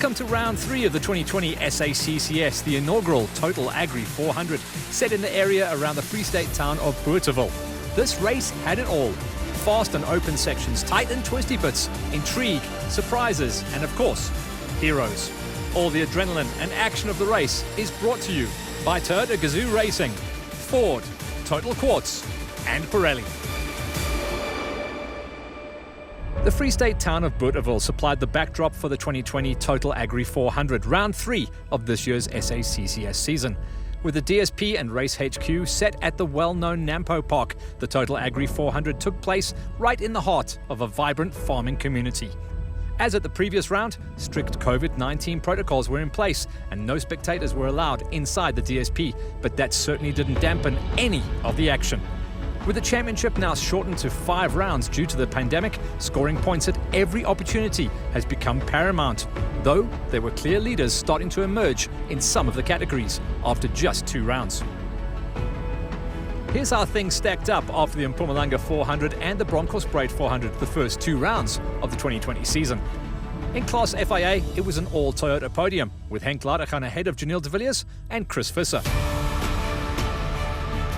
Welcome to round 3 of the 2020 SACCS, the inaugural Total Agri 400, set in the area around the Free State town of Boerteville. This race had it all. Fast and open sections, tight and twisty bits, intrigue, surprises, and of course, heroes. All the adrenaline and action of the race is brought to you by Toyota Gazoo Racing, Ford, Total Quartz, and Pirelli. The Free State town of Boerteville supplied the backdrop for the 2020 Total Agri 400, round 3 of this year's SACCS season. With the DSP and Race HQ set at the well-known Nampo Park, the Total Agri 400 took place right in the heart of a vibrant farming community. As at the previous round, strict COVID-19 protocols were in place and no spectators were allowed inside the DSP, but that certainly didn't dampen any of the action. With the championship now shortened to 5 rounds due to the pandemic, scoring points at every opportunity has become paramount, though there were clear leaders starting to emerge in some of the categories after just 2 rounds. Here's how things stacked up after the Mpumalanga 400 and the Bronkhorstspruit 400, the first 2 rounds of the 2020 season. In Class FIA, it was an all-Toyota podium, with Henk Ladeghan ahead of Janelle de Villiers and Chris Visser.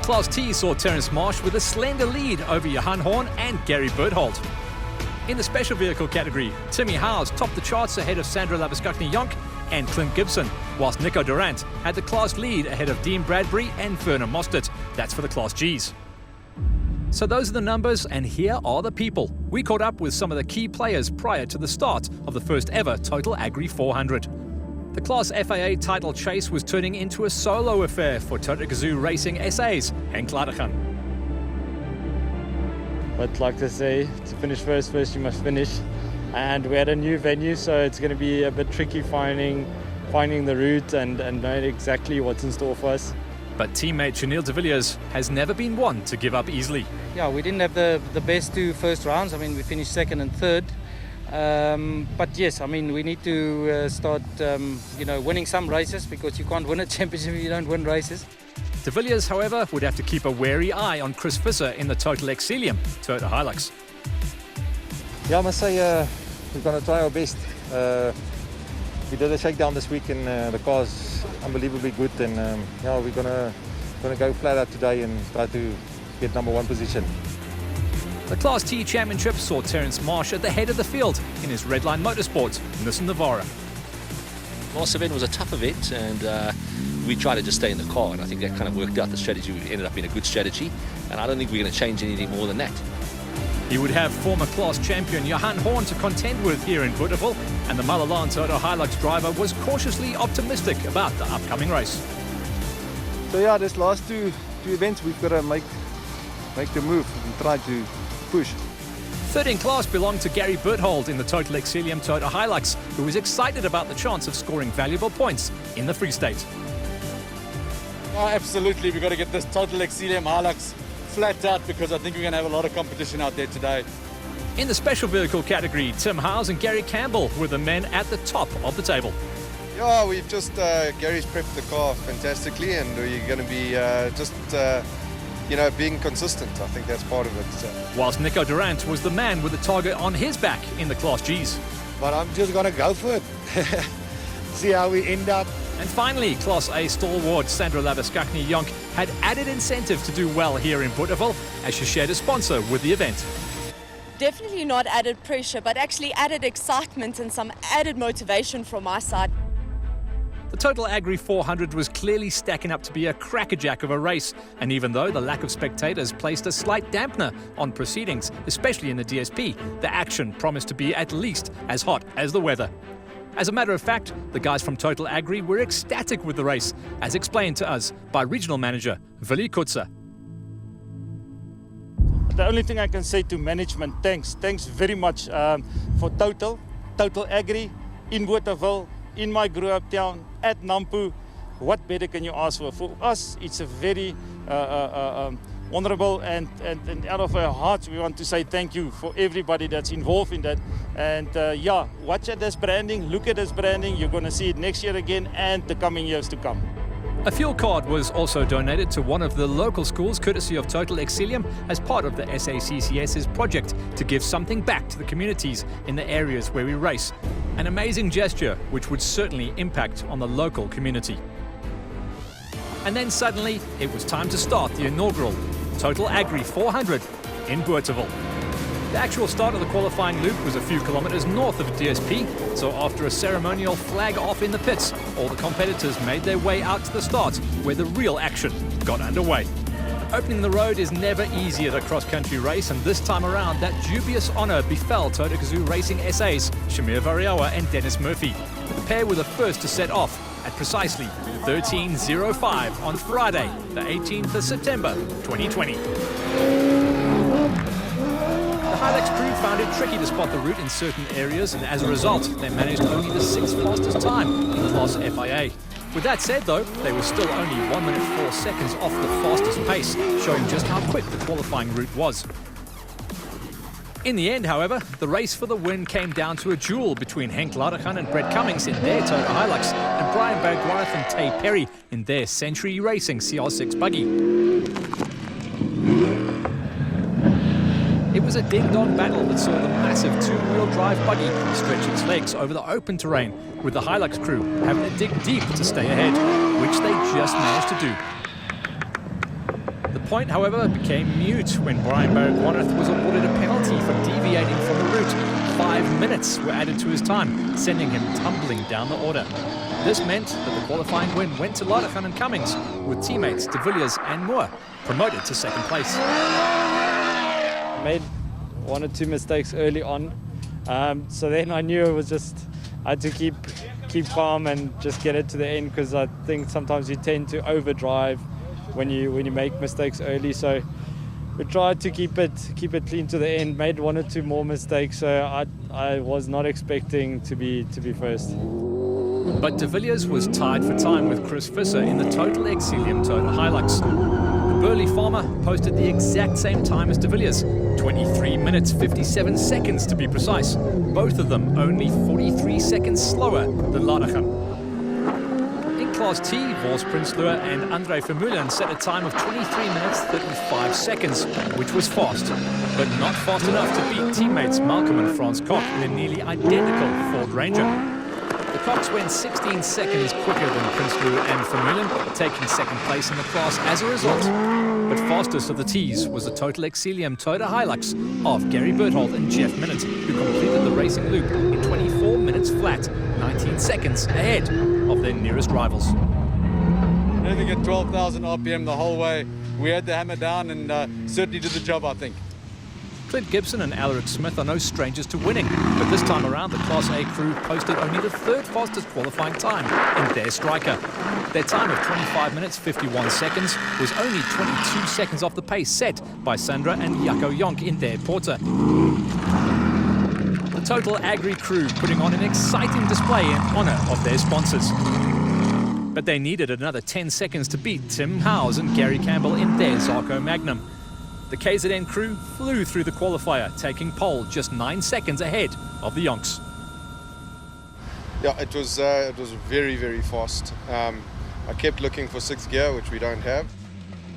Class T saw Terence Marsh with a slender lead over Johan Horn and Gary Berthold. In the special vehicle category, Timmy Howes topped the charts ahead of Sandra Labuskakny-Jonk and Clint Gibson, whilst Nico Durant had the class lead ahead of Dean Bradbury and Werner Mostert. That's for the Class Gs. So those are the numbers, and here are the people. We caught up with some of the key players prior to the start of the first ever Total Agri 400. The Class FIA title chase was turning into a solo affair for Toyota Gazoo Racing SA's Henk Ladeghan. But like they say, to finish first you must finish. And we had a new venue, so it's going to be a bit tricky finding the route and knowing exactly what's in store for us. But teammate Janelle de Villiers has never been one to give up easily. Yeah, we didn't have the best 2 first rounds. I mean, we finished 2nd and 3rd. But yes, I mean, we need to start, winning some races, because you can't win a championship if you don't win races. De Villiers, however, would have to keep a wary eye on Chris Visser in the Total Exilium Toyota Hilux. Yeah, I must say we're going to try our best. We did a shakedown this week and the car's unbelievably good, and we're going to go flat out today and try to get number 1 position. The Class T Championship saw Terence Marsh at the head of the field in his Redline Motorsports Nissan Navara. Last event was a tough event, and we tried to just stay in the car, and I think that kind of worked out. The strategy ended up being a good strategy, and I don't think we're going to change anything more than that. He would have former class champion Johan Horn to contend with here in Boerteville, and the Malalan Toyota Hilux driver was cautiously optimistic about the upcoming race. So yeah, this last two events we've got to make the move and try to push. Third in class belonged to Gary Berthold in the Total Exilium Toyota Hilux, who was excited about the chance of scoring valuable points in the Free State. Oh, absolutely, we've got to get this Total Exilium Hilux flat out, because I think we're going to have a lot of competition out there today. In the special vehicle category, Tim Howes and Gary Campbell were the men at the top of the table. Yeah, we've just, Gary's prepped the car fantastically, and we're going to be being consistent. I think that's part of it. So. Whilst Nico Durant was the man with the target on his back in the Class Gs. But I'm just going to go for it. See how we end up. And finally, Class A stalwart Sandra Labuskakny-Jonk had added incentive to do well here in Boerteville, as she shared a sponsor with the event. Definitely not added pressure, but actually added excitement and some added motivation from my side. The Total Agri 400 was clearly stacking up to be a crackerjack of a race, and even though the lack of spectators placed a slight dampener on proceedings, especially in the DSP, the action promised to be at least as hot as the weather. As a matter of fact, the guys from Total Agri were ecstatic with the race, as explained to us by regional manager Willie Kutzer. The only thing I can say to management, thanks very much for Total Agri in Boerteville, in my grew-up town, at Nampo. What better can you ask for? For us, it's a very honorable and out of our hearts, we want to say thank you for everybody that's involved in that. And watch at this branding, look at this branding. You're going to see it next year again and the coming years to come. A fuel card was also donated to one of the local schools courtesy of Total Exilium as part of the SACCS's project to give something back to the communities in the areas where we race. An amazing gesture which would certainly impact on the local community. And then suddenly it was time to start the inaugural Total Agri 400 in Bothaville. The actual start of the qualifying loop was a few kilometres north of DSP, so after a ceremonial flag off in the pits, all the competitors made their way out to the start, where the real action got underway. Opening the road is never easy at a cross-country race, and this time around that dubious honour befell Toyota Gazoo Racing SA's Shamir Variawa and Dennis Murphy. The pair were the first to set off at precisely 13:05 on Friday, the 18th of September 2020. The Hilux crew found it tricky to spot the route in certain areas, and as a result, they managed only the 6th fastest time in Class FIA. With that said, though, they were still only 1 minute 4 seconds off the fastest pace, showing just how quick the qualifying route was. In the end, however, the race for the win came down to a duel between Henk Ladeghan and Brett Cummings in their Toyota Hilux and Brian Bergwarth and Tay Perry in their Century Racing CR6 buggy. It was a ding-dong battle that saw the massive two-wheel drive buggy stretch its legs over the open terrain, with the Hilux crew having to dig deep to stay ahead, which they just managed to do. The point, however, became mute when Brian Bergwarth was awarded a penalty for deviating from the route. 5 minutes were added to his time, sending him tumbling down the order. This meant that the qualifying win went to Ladeghan and Cummings, with teammates De Villiers and Moore promoted to second place. Made 1 or 2 mistakes early on, so then I knew it was just I had to keep calm and just get it to the end, because I think sometimes you tend to overdrive when you make mistakes early. So we tried to keep it clean to the end. Made 1 or 2 more mistakes, so I was not expecting to be first. But De Villiers was tied for time with Chris Visser in the Total Exilium Toyota Hilux. The burly farmer posted the exact same time as De Villiers, 23 minutes 57 seconds to be precise. Both of them only 43 seconds slower than Ladeghan. In Class T, Vos Prinsloo and Andre Vermeulen set a time of 23 minutes 35 seconds, which was fast, but not fast enough to beat teammates Malcolm and Frans Koch in a nearly identical Ford Ranger. The Cox went 16 seconds quicker than Prinsloo and Vermeulen, taking second place in the class as a result. But fastest of the T's was the Total Exilium Toyota Hilux of Gary Berthold and Jeff Minute, who completed the racing loop in 24 minutes flat, 19 seconds ahead of their nearest rivals. Anything at 12,000 RPM the whole way. We had the hammer down and certainly did the job, I think. Clint Gibson and Alaric Smith are no strangers to winning, but this time around the Class A crew posted only the 3rd fastest qualifying time in their striker. Their time of 25 minutes 51 seconds was only 22 seconds off the pace set by Sandra and Jaco Jonk in their Porter. The Total Agri crew putting on an exciting display in honour of their sponsors. But they needed another 10 seconds to beat Tim Howes and Gary Campbell in their Zarko Magnum. The KZN crew flew through the qualifier, taking pole just 9 seconds ahead of the Yonks. Yeah, it was very, very fast. I kept looking for 6th gear, which we don't have.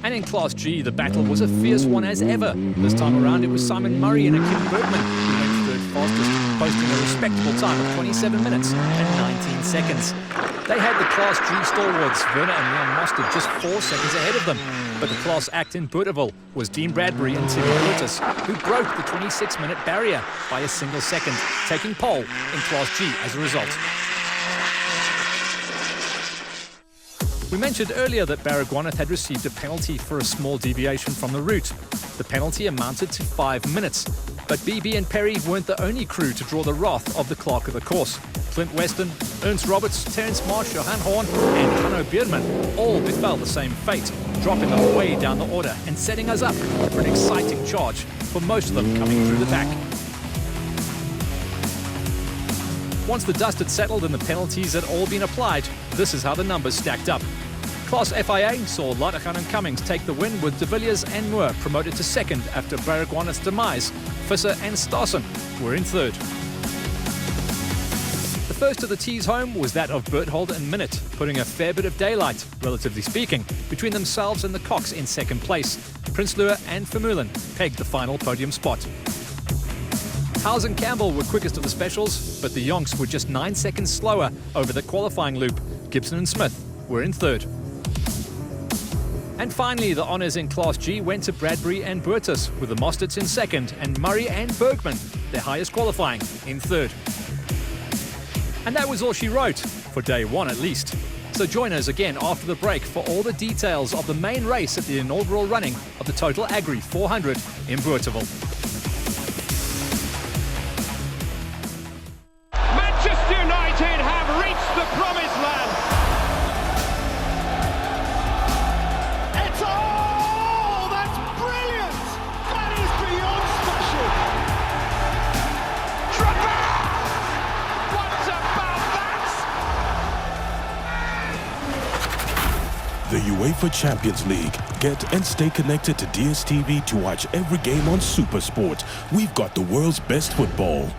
And in Class G, the battle was a fierce one as ever. This time around, it was Simon Murray and Akim Bergman who went 3rd fastest, posting a respectable time of 27 minutes and 19 seconds. They had the Class G stalwarts, Werner and Leon Mostert, just 4 seconds ahead of them. But the Class Act in Bothaville was Dean Bradbury and Timmy Curtis, who broke the 26-minute barrier by a single second, taking pole in Class G as a result. We mentioned earlier that Bergwarth had received a penalty for a small deviation from the route. The penalty amounted to 5 minutes. But BB and Perry weren't the only crew to draw the wrath of the clerk of the course. Clint Weston, Ernst Roberts, Terence Marsh, Johan Horn and Hanno Bierman all befell the same fate, dropping them way down the order and setting us up for an exciting charge, for most of them coming through the back. Once the dust had settled and the penalties had all been applied, this is how the numbers stacked up. Class FIA saw Ladeghan and Cummings take the win, with De Villiers and Moore promoted to second after Bergwarth's demise. Visser and Stassen were in third. The first of the tees home was that of Berthold and Minute, putting a fair bit of daylight, relatively speaking, between themselves and the Cox in second place. Prinsloo and Vermeulen pegged the final podium spot. Howes and Campbell were quickest of the specials, but the Yonks were just 9 seconds slower over the qualifying loop. Gibson and Smith were in third. And finally, the honours in Class G went to Bradbury and Burtis, with the Mosterts in second and Murray and Bergman, their highest qualifying, in third. And that was all she wrote, for day one at least. So join us again after the break for all the details of the main race at the inaugural running of the Total Agri 400 in Boerteville. Manchester United have reached the promised land. It's all! That's brilliant! That is beyond special! Trevor! What about that? The UEFA Champions League. Get and stay connected to DSTV to watch every game on SuperSport. We've got the world's best football.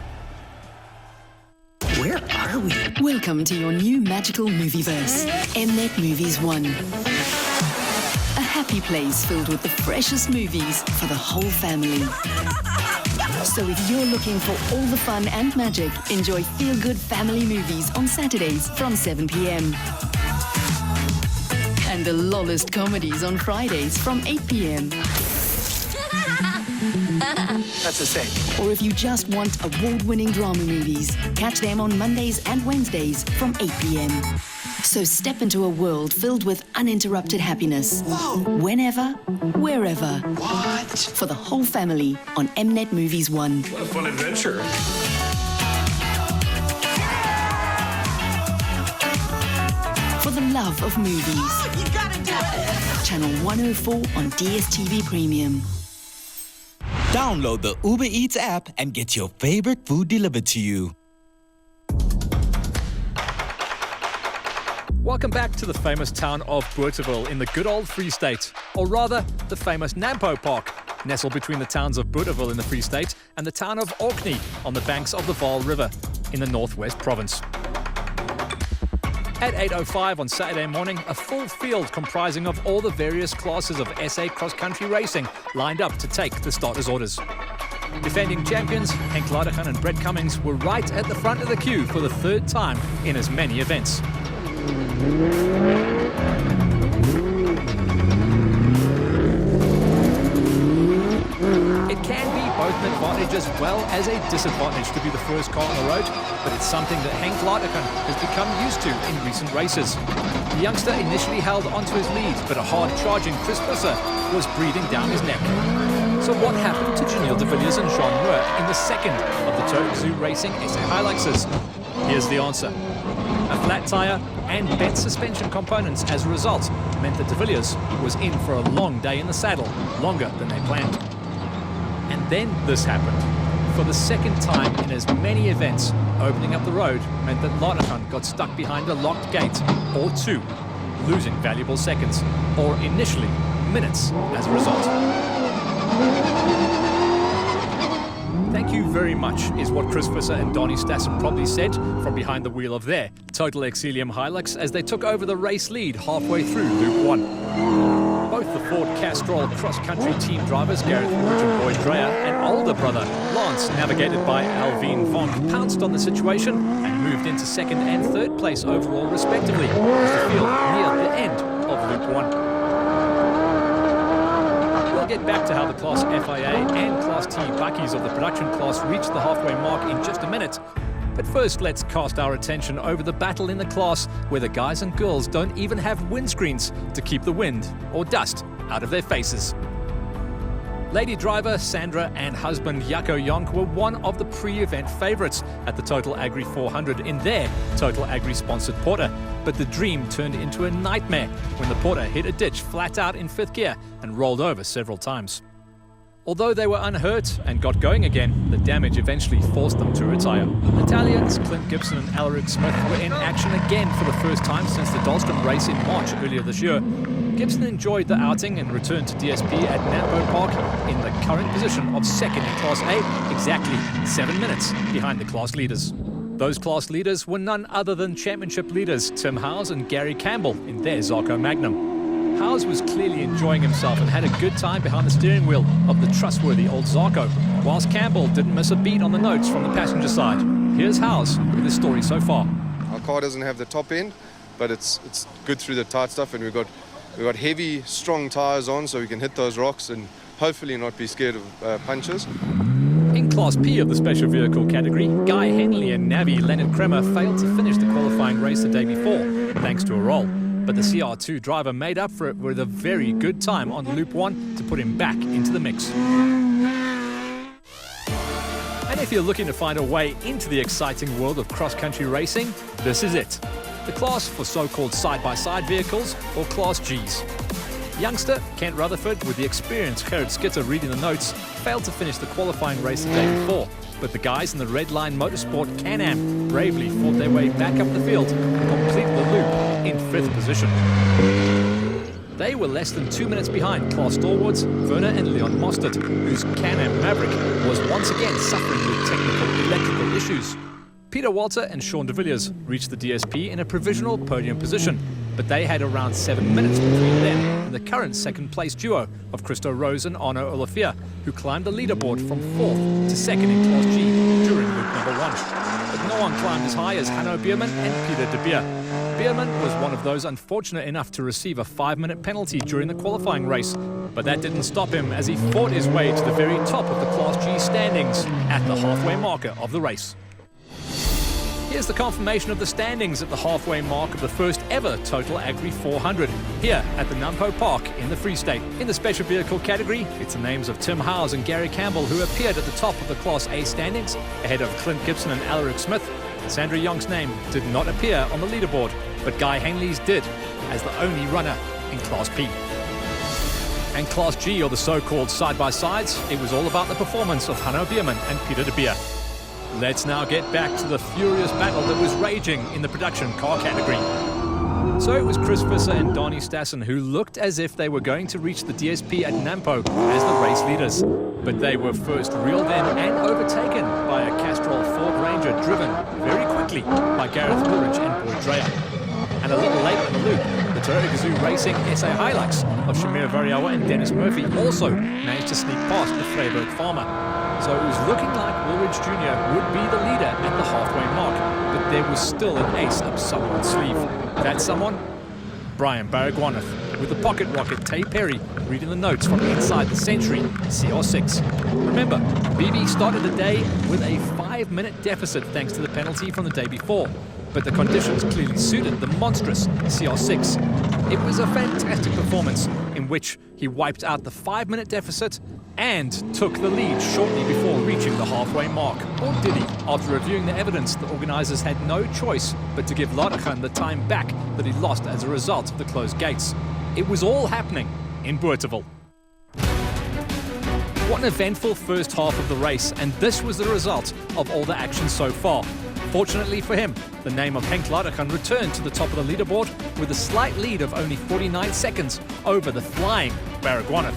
Where are we? Welcome to your new magical movieverse, Mnet Movies 1. A happy place filled with the freshest movies for the whole family. So if you're looking for all the fun and magic, enjoy feel-good family movies on Saturdays from 7 p.m. And the lowest comedies on Fridays from 8 p.m. That's the same. Or if you just want award-winning drama movies, catch them on Mondays and Wednesdays from 8 p.m. So step into a world filled with uninterrupted happiness. Whoa. Whenever, wherever. What? For the whole family on Mnet Movies 1. What a fun adventure. For the love of movies. Oh, you gotta do it. Channel 104 on DSTV Premium. Download the Uber Eats app and get your favorite food delivered to you. Welcome back to the famous town of Boerteville in the good old Free State, or rather, the famous Nampo Park, nestled between the towns of Boerteville in the Free State and the town of Orkney on the banks of the Vaal River in the Northwest Province. At 8:05 on Saturday morning, a full field comprising of all the various classes of SA cross-country racing lined up to take the starters' orders. Defending champions, Henk Ladergan and Brett Cummings were right at the front of the queue for the third time in as many events. It can be both an advantage as well as a disadvantage to be the first car on the road, but it's something that Henk Ladergan has become used to in recent races. The youngster initially held onto his lead, but a hard-charging Chris Visser was breathing down his neck. So what happened to Janelle de Villiers and Jean Moore in the second of the Total Zoo Racing SA Hiluxes? Here's the answer. A flat tyre and bent suspension components as a result meant that de Villiers was in for a long day in the saddle, longer than they planned. And then this happened. For the second time in as many events, opening up the road meant that Ladergan got stuck behind a locked gate, or two, losing valuable seconds, or initially minutes as a result. Thank you very much, is what Chris Visser and Donnie Stassen probably said from behind the wheel of their Total Exilium Hilux as they took over the race lead halfway through Loop 1. Both the Ford Castrol cross-country team drivers, Gareth Wood and Boyd Dreyer, and older brother, Lance, navigated by Alvin Vonk, pounced on the situation and moved into second and third place overall, respectively, as the field neared the end of Loop 1. We'll get back to how the Class FIA and Class T bakkies of the production class reached the halfway mark in just a minute. But first, let's cast our attention over the battle in the class where the guys and girls don't even have windscreens to keep the wind or dust out of their faces. Lady driver Sandra and husband Jaco Jonk were one of the pre-event favourites at the Total Agri 400 in their Total Agri-sponsored Porter. But the dream turned into a nightmare when the Porter hit a ditch flat out in fifth gear and rolled over several times. Although they were unhurt and got going again, the damage eventually forced them to retire. Italians Clint Gibson and Alaric Smith were in action again for the first time since the Dahlstrom race in March earlier this year. Gibson enjoyed the outing and returned to DSP at Nampo Park in the current position of second in Class A, exactly 7 minutes behind the class leaders. Those class leaders were none other than championship leaders Tim Howes and Gary Campbell in their Zarko Magnum. Howes was clearly enjoying himself and had a good time behind the steering wheel of the trustworthy old Zarko, whilst Campbell didn't miss a beat on the notes from the passenger side. Here's Howes with his story so far. Our car doesn't have the top end, but it's good through the tight stuff, and we've got heavy, strong tyres on, so we can hit those rocks and hopefully not be scared of punches. In Class P of the special vehicle category, Guy Henley and Navi Leonard Kremer failed to finish the qualifying race the day before, thanks to a roll. But the CR2 driver made up for it with a very good time on Loop 1 to put him back into the mix. And if you're looking to find a way into the exciting world of cross-country racing, this is it. The class for so-called side-by-side vehicles, or Class Gs. Youngster Kent Rutherford, with the experienced Gerrit Skitter reading the notes, failed to finish the qualifying race the day before. But the guys in the Red Line Motorsport Can-Am bravely fought their way back up the field and completed the loop in 5th position. They were less than 2 minutes behind class stalwarts Werner and Leon Mostert, whose Can-Am Maverick was once again suffering with technical electrical issues. Peter Walter and Sean de Villiers reached the DSP in a provisional podium position, but they had around 7 minutes between them and the current second-place duo of Christo Rose and Arno Olafia, who climbed the leaderboard from 4th to 2nd in Class G during loop number 1. But no one climbed as high as Hanno Bierman and Peter de Beer. Bierman was one of those unfortunate enough to receive a 5-minute penalty during the qualifying race, but that didn't stop him as he fought his way to the very top of the Class G standings at the halfway marker of the race. Here's the confirmation of the standings at the halfway mark of the first ever Total Agri 400 here at the Nampo Park in the Free State. In the special vehicle category, it's the names of Tim Howes and Gary Campbell who appeared at the top of the Class A standings ahead of Clint Gibson and Alaric Smith. Sandra Young's name did not appear on the leaderboard, but Guy Henley's did as the only runner in Class P. And Class G, or the so-called side-by-sides, it was all about the performance of Hanno Bierman and Peter de Beer. Let's now get back to the furious battle that was raging in the production car category. So it was Chris Visser and Donnie Stassen who looked as if they were going to reach the DSP at Nampo as the race leaders. But they were first reeled in and overtaken by a Castrol Ford Ranger driven very quickly by Gareth Woolridge and Boyd Dreyer. And a little later in the loop, the Toyota Gazoo Racing SA Hilux of Shamir Variawa and Dennis Murphy also managed to sneak past the Freiburg Farmer. So it was looking like Woolridge Jr. would be the leader at the halfway mark, but there was still an ace up someone's sleeve. That someone? Brian Baragwanath, with the pocket rocket Tay Perry reading the notes from inside the Century CR6. Remember, BB started the day with a 5-minute deficit thanks to the penalty from the day before, but the conditions clearly suited the monstrous CR6. It was a fantastic performance in which he wiped out the 5-minute deficit and took the lead shortly before reaching the halfway mark. Or did he? After reviewing the evidence, the organisers had no choice but to give Ladachan the time back that he lost as a result of the closed gates. It was all happening in Boerteville. What an eventful first half of the race, and this was the result of all the action so far. Fortunately for him, the name of Henk Ladachan returned to the top of the leaderboard with a slight lead of only 49 seconds over the flying Baragwanath.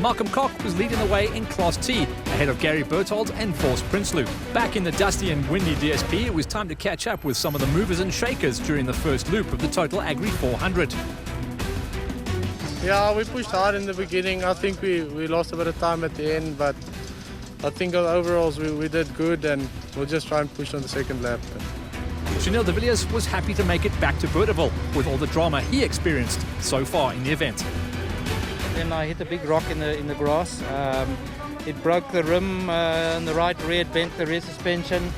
Malcolm Koch was leading the way in Class T, ahead of Gary Berthold and Force Prinsloo. Back in the dusty and windy DSP, it was time to catch up with some of the movers and shakers during the first loop of the Total Agri 400. Yeah, we pushed hard in the beginning. I think we lost a bit of time at the end, but I think overall we did good, and we'll just try and push on the second lap. Chanel de Villiers was happy to make it back to Boerteville with all the drama he experienced so far in the event. Then I hit a big rock in the grass. It broke the rim on the right rear, it bent the rear suspension.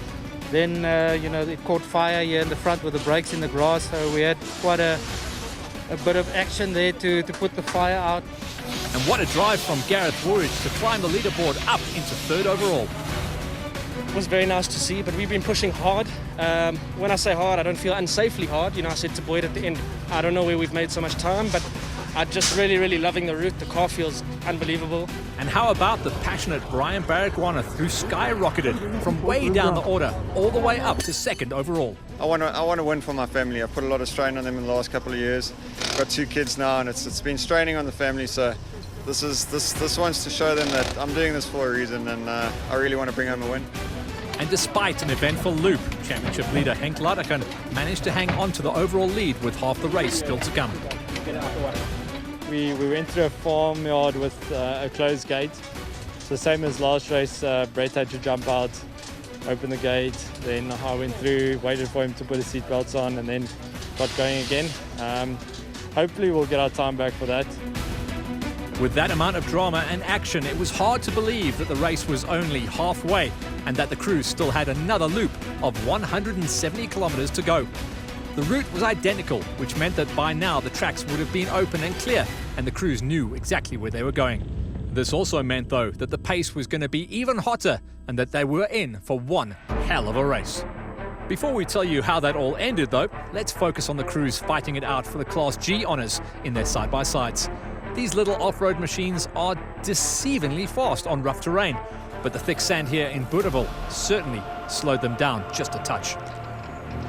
Then it caught fire here in the front with the brakes in the grass. So we had quite a bit of action there to put the fire out. And what a drive from Gareth Woolridge to climb the leaderboard up into 3rd overall. It was very nice to see, but we've been pushing hard. When I say hard, I don't feel unsafely hard. I said to Boyd at the end, I don't know where we've made so much time, but I'm just really, really loving the route. The car feels unbelievable. And how about the passionate Brian Baragwanath, who skyrocketed from way down the order all the way up to 2nd overall? I want to win for my family. I've put a lot of strain on them in the last couple of years. I've got 2 kids now, and it's been straining on the family. So this wants to show them that I'm doing this for a reason, and I really want to bring home a win. And despite an eventful loop, Championship leader Henk Laderken managed to hang on to the overall lead with half the race still to come. We went through a farmyard with a closed gate. So same as last race, Brett had to jump out, open the gate, then I went through, waited for him to put his seatbelts on, and then got going again. Hopefully we'll get our time back for that. With that amount of drama and action, it was hard to believe that the race was only halfway and that the crews still had another loop of 170 kilometers to go. The route was identical, which meant that by now the tracks would have been open and clear, and the crews knew exactly where they were going. This also meant, though, that the pace was going to be even hotter and that they were in for one hell of a race. Before we tell you how that all ended, though, let's focus on the crews fighting it out for the Class G honours in their side-by-sides. These little off-road machines are deceivingly fast on rough terrain, but the thick sand here in Bothaville certainly slowed them down just a touch.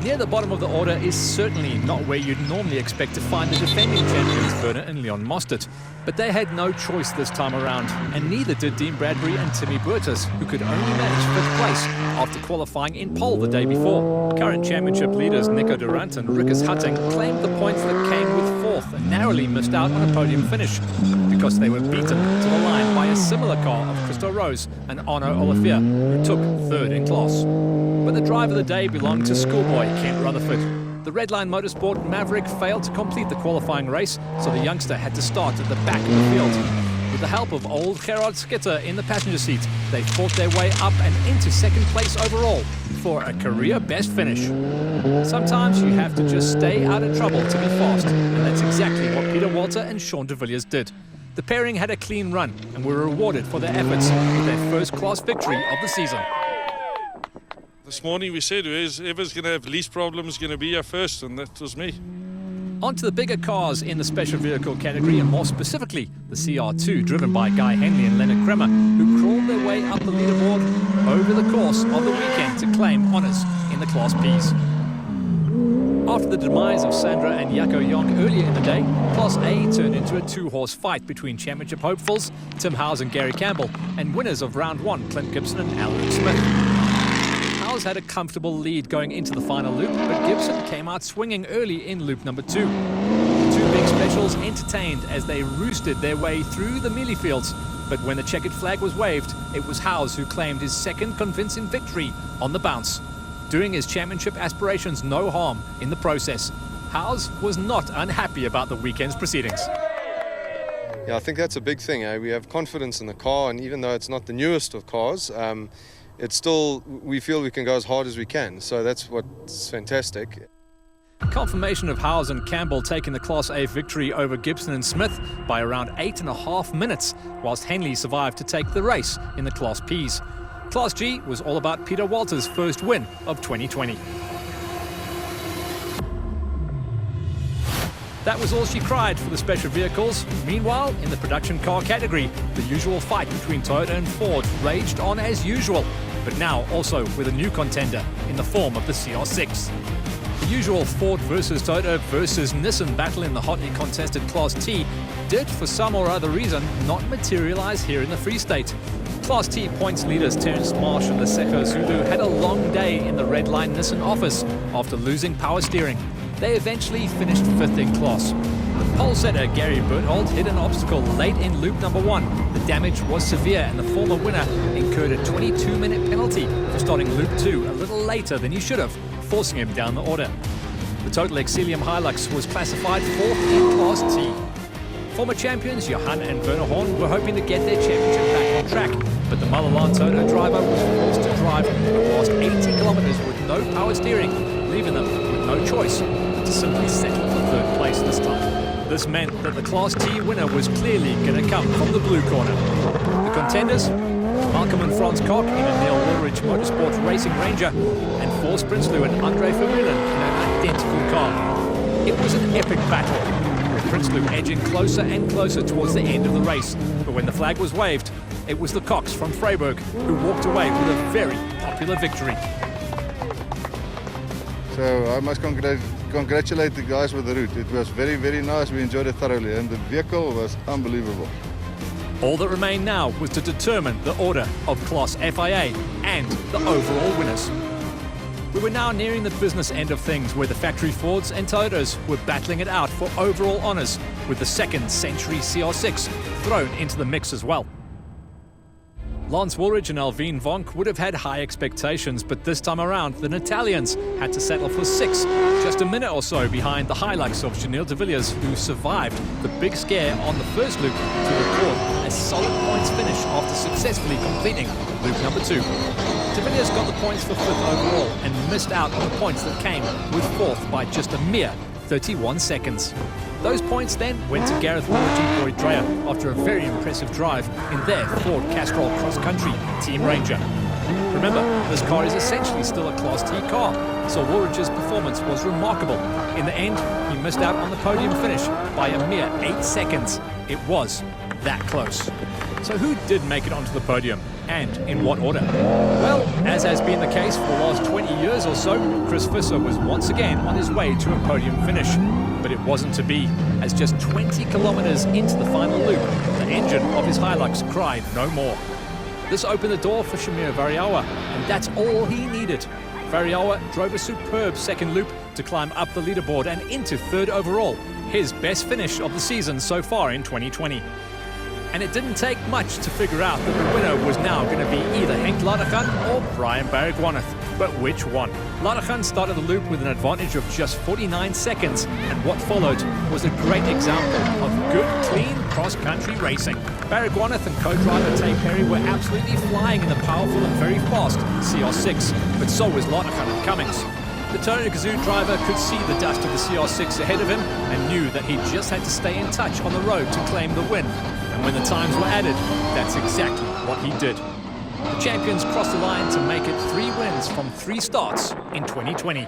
Near the bottom of the order is certainly not where you'd normally expect to find the defending champions Werner and Leon Mostert. But they had no choice this time around, and neither did Dean Bradbury and Timmy Burtis, who could only manage 5th place after qualifying in pole the day before. Current championship leaders Nico Durant and Rickers Hutting claimed the points that came with 4th and narrowly missed out on a podium finish because they were beaten to the line by a similar car of Christo Rose and Arno Olivier, who took 3rd in class. But the drive of the day belonged to schoolboy Kent Rutherford. The Redline Motorsport Maverick failed to complete the qualifying race, so the youngster had to start at the back of the field. With the help of old Gerard Skitter in the passenger seat, they fought their way up and into 2nd place overall for a career best finish. Sometimes you have to just stay out of trouble to be fast, and that's exactly what Peter Walter and Sean de Villiers did. The pairing had a clean run and were rewarded for their efforts with their first-class victory of the season. This morning we said whoever's going to have least problems is going to be our first, and that was me. On to the bigger cars in the special vehicle category, and more specifically the CR2 driven by Guy Henley and Leonard Kremer, who crawled their way up the leaderboard over the course of the weekend to claim honours in the Class Ps. After the demise of Sandra and Jaco Jonk earlier in the day, Class A turned into a 2-horse fight between championship hopefuls Tim Howes and Gary Campbell and winners of round 1 Clint Gibson and Alan Smith. Howes had a comfortable lead going into the final loop, but Gibson came out swinging early in loop number 2. The two big specials entertained as they roosted their way through the mealie fields, but when the checkered flag was waved, it was Howes who claimed his 2nd convincing victory on the bounce, doing his championship aspirations no harm in the process. Howes was not unhappy about the weekend's proceedings. Yeah, I think that's a big thing. We have confidence in the car, and even though it's not the newest of cars, it's still, we feel we can go as hard as we can, so that's what's fantastic. Confirmation of Howes and Campbell taking the Class A victory over Gibson and Smith by around 8.5 minutes, whilst Henley survived to take the race in the Class Ps. Class G was all about Peter Walter's first win of 2020. That was all she cried for the special vehicles. Meanwhile, in the production car category, the usual fight between Toyota and Ford raged on as usual, but now also with a new contender in the form of the CR6. The usual Ford versus Toyota versus Nissan battle in the hotly contested Class T did, for some or other reason, not materialize here in the Free State. Class T points leaders Terence Marsh and Lesego Zulu had a long day in the Redline Nissan office after losing power steering. They eventually finished 5th in class. Pole setter Gary Berthold hit an obstacle late in loop number 1. The damage was severe and the former winner incurred a 22-minute penalty for starting loop 2 a little later than he should have, forcing him down the order. The Total Exilium Hilux was classified 4th in Class T. Former champions Johan and Werner Horn were hoping to get their championship back on track, but the Malalan Toto driver was forced to drive across 80 kilometers with no power steering, leaving them with no choice but to simply settle for 3rd place this time. This meant that the Class T winner was clearly going to come from the blue corner. The contenders, Malcolm and Franz Koch in a Neil Woolridge Motorsports Racing Ranger, and Force Prinsloo and Andre Vermeulen in an identical car. It was an epic battle, with Prinsloo edging closer and closer towards the end of the race. But when the flag was waved, it was the Kochs from Freiburg who walked away with a very popular victory. So I must congratulate the guys with the route. It was very, very nice. We enjoyed it thoroughly, and the vehicle was unbelievable. All that remained now was to determine the order of Class FIA and the overall winners. We were now nearing the business end of things, where the factory Fords and Toyotas were battling it out for overall honours, with the second Century CR6 thrown into the mix as well. Lance Woolridge and Alvin Vonk would have had high expectations, but this time around, the Italians had to settle for 6, just a minute or so behind the Hilux of Janelle de Villiers, who survived the big scare on the first loop to record a solid points finish after successfully completing loop number 2. De Villiers got the points for 5th overall and missed out on the points that came with 4th by just a mere 31 seconds. Those points then went to Gareth Woolridge and Boyd Dreyer after a very impressive drive in their Ford Castrol Cross Country Team Ranger. Remember, this car is essentially still a Class T car, so Woolridge's performance was remarkable. In the end, he missed out on the podium finish by a mere 8 seconds. It was that close. So who did make it onto the podium, and in what order? Well, as has been the case for the last 20 years or so, Chris Visser was once again on his way to a podium finish. But it wasn't to be, as just 20 kilometers into the final loop, the engine of his Hilux cried no more. This opened the door for Shamir Variawa, and that's all he needed. Variawa drove a superb second loop to climb up the leaderboard and into 3rd overall, his best finish of the season so far in 2020. And it didn't take much to figure out that the winner was now going to be either Henk Ladergan or Brian Baragwanath. But which one? Ladergan started the loop with an advantage of just 49 seconds, and what followed was a great example of good, clean cross-country racing. Baragwanath and co-driver Tay Perry were absolutely flying in the powerful and very fast CR6, but so was Ladergan and Cummings. The Toyota Gazoo driver could see the dust of the CR6 ahead of him and knew that he just had to stay in touch on the road to claim the win. And when the times were added, that's exactly what he did. The champions crossed the line to make it 3 wins from 3 starts in 2020.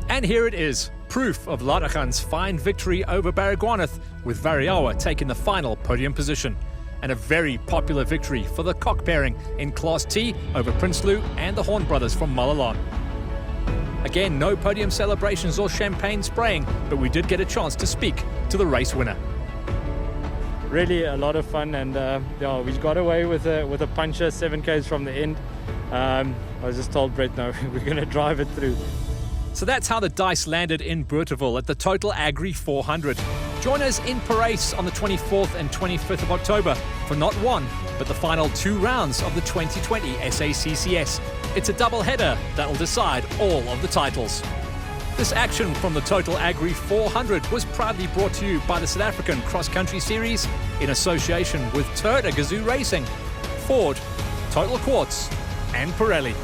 And here it is, proof of Ladergan's fine victory over Baragwanath, with Variawa taking the final podium position. And a very popular victory for the Koch pairing in Class T over Prinsloo and the Horn brothers from Malalan. Again, no podium celebrations or champagne spraying, but we did get a chance to speak to the race winner. Really a lot of fun, and yeah, we got away with a puncher 7 k's from the end. I was just told, Brett, no, we're going to drive it through. So that's how the dice landed in Berteville at the Total Agri 400. Join us in Paris on the 24th and 25th of October for not one, but the final 2 rounds of the 2020 SACCS. It's a double-header that'll decide all of the titles. This action from the Total Agri 400 was proudly brought to you by the South African Cross Country Series in association with Toyota Gazoo Racing, Ford, Total Quartz and Pirelli.